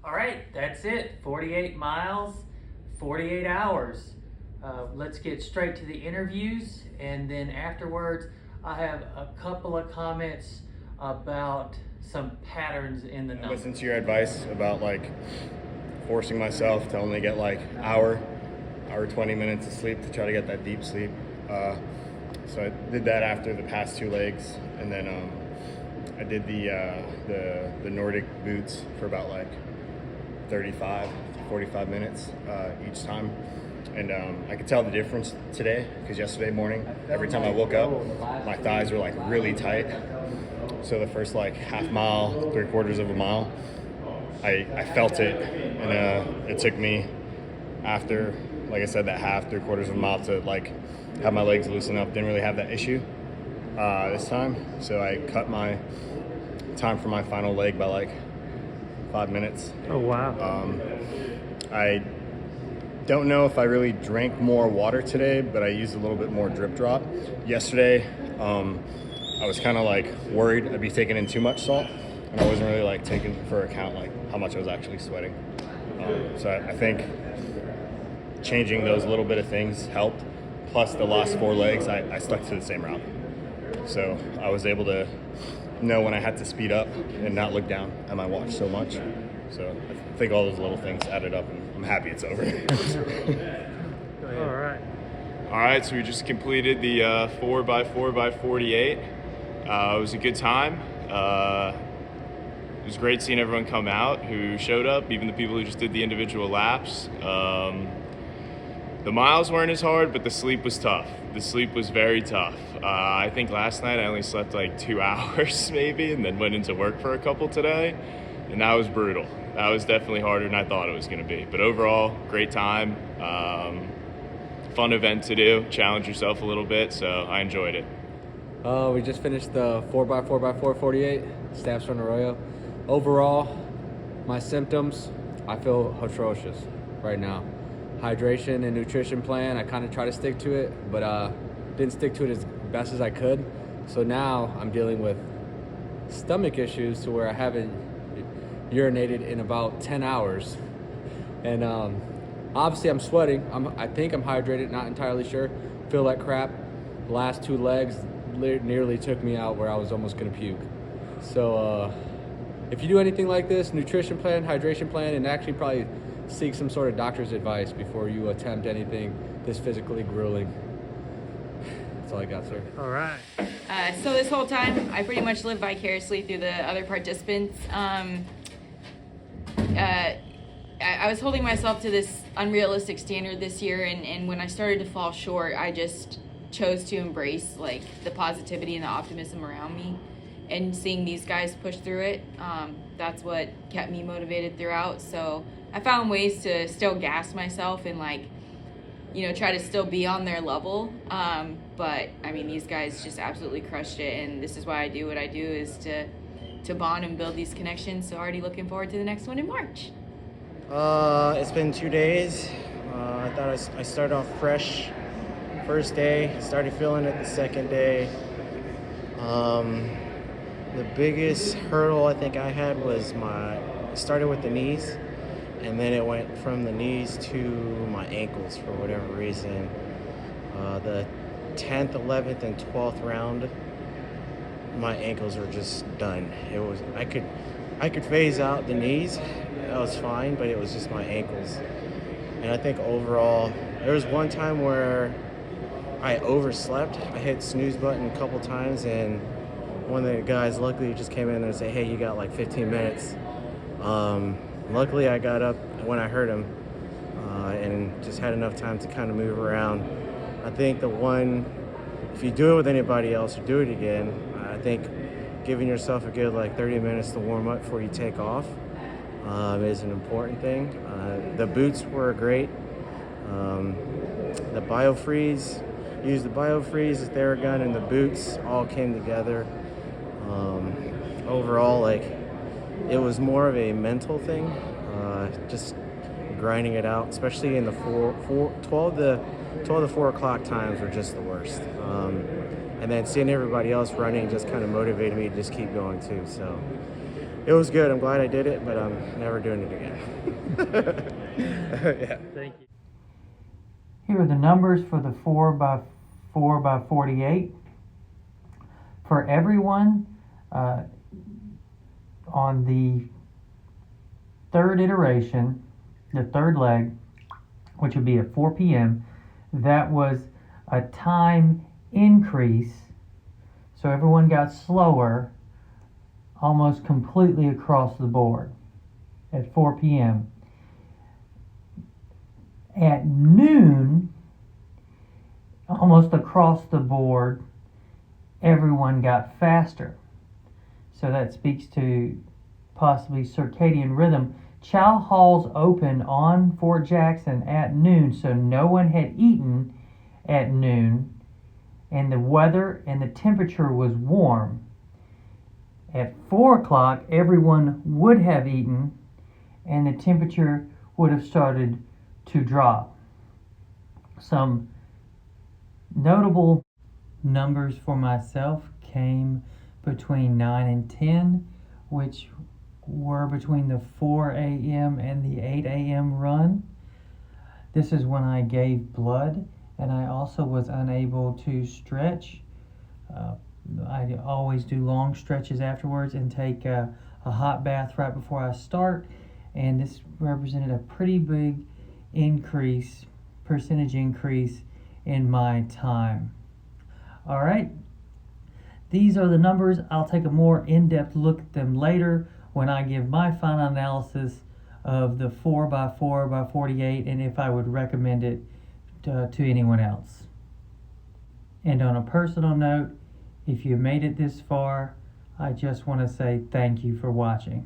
All right, that's it. 48 miles, 48 hours. Let's get straight to the interviews, and then afterwards, I have a couple of comments about some patterns in the I numbers. listened to your advice about like forcing myself to only get like hour 20 minutes of sleep to try to get that deep sleep. So I did that after the past two legs, and then I did the Nordic boots for about like 35 to 45 minutes each time. And I could tell the difference today because yesterday morning, every time I woke up, my thighs were like really tight. So the first like half mile, 3/4 of a mile, I felt it, and it took me after, like I said, that half, 3/4 of a mile to like have my legs loosen up. Didn't really have that issue this time, so I cut my time for my final leg by like 5 minutes. Oh, wow. I don't know if I really drank more water today, but I used a little bit more drip drop. Yesterday, I was kind of like worried I'd be taking in too much salt, and I wasn't really like taking for account like how much I was actually sweating. So I think changing those little bit of things helped. Plus the last 4 legs, I stuck to the same route. So I was able to know when I had to speed up and not look down at my watch so much. So I think all those little things added up, and I'm happy it's over. All right. All right, so we just completed the 4x4x48. It was a good time. It was great seeing everyone come out who showed up, even the people who just did the individual laps. The miles weren't as hard, but the sleep was tough. The sleep was very tough. I think last night I only slept like 2 hours maybe, and then went into work for a couple today, and that was brutal. That was definitely harder than I thought it was going to be. But overall, great time. Fun event to do, challenge yourself a little bit, so I enjoyed it. We just finished the 4x4x4 48, Staffs Run Arroyo. Overall, my symptoms, I feel atrocious right now. Hydration and nutrition plan, I kind of try to stick to it, but didn't stick to it as best as I could. So now I'm dealing with stomach issues to where I haven't urinated in about 10 hours. And obviously I'm sweating. I think I'm hydrated, not entirely sure. Feel like crap. The last 2 legs nearly took me out where I was almost gonna puke. So if you do anything like this, nutrition plan, hydration plan, and actually probably seek some sort of doctor's advice before you attempt anything this physically grueling. That's all I got, sir. All right. So this whole time, I pretty much live vicariously through the other participants. I was holding myself to this unrealistic standard this year, and when I started to fall short, I just chose to embrace like the positivity and the optimism around me, and seeing these guys push through it, that's what kept me motivated throughout. So I found ways to still gas myself and like, you know, try to still be on their level. But I mean, these guys just absolutely crushed it, and this is why I do what I do, is to bond and build these connections. So already looking forward to the next one in March. It's been 2 days. I thought I started off fresh first day, started feeling it the second day. The biggest hurdle I think I had was started with the knees, and then it went from the knees to my ankles for whatever reason. The 10th, 11th, and 12th round, my ankles were just done. I could phase out the knees, that was fine, but it was just my ankles. And I think overall, there was one time where I overslept. I hit snooze button a couple times, and one of the guys luckily just came in and said, "Hey, you got like 15 minutes." Luckily, I got up when I heard him and just had enough time to kind of move around. I think if you do it with anybody else or do it again, I think giving yourself a good like 30 minutes to warm up before you take off is an important thing. The boots were great. The BioFreeze, used the BioFreeze, the Theragun, and the boots all came together. Overall, like, it was more of a mental thing, just grinding it out, especially in the 12 to 4 o'clock times were just the worst. And then seeing everybody else running just kind of motivated me to just keep going too. So it was good. I'm glad I did it, but I'm never doing it again. Yeah. Thank you. Here are the numbers for the 4x4x48. For everyone, on the third iteration, the third leg, which would be at 4 p.m., that was a time increase. So everyone got slower almost completely across the board at 4 p.m. At noon, almost across the board, everyone got faster. So that speaks to possibly circadian rhythm. Chow halls opened on Fort Jackson at noon, so no one had eaten at noon, and the weather and the temperature was warm. At 4 o'clock, everyone would have eaten, and the temperature would have started to drop. Some notable numbers for myself came between 9 and 10, which were between the 4 a.m. and the 8 a.m. run. This is when I gave blood, and I also was unable to stretch. I always do long stretches afterwards and take a hot bath right before I start, and this represented a pretty big percentage increase in my time. All right, these are the numbers. I'll take a more in-depth look at them later when I give my final analysis of the 4x4x48 and if I would recommend it to anyone else. And on a personal note, if you made it this far, I just want to say thank you for watching.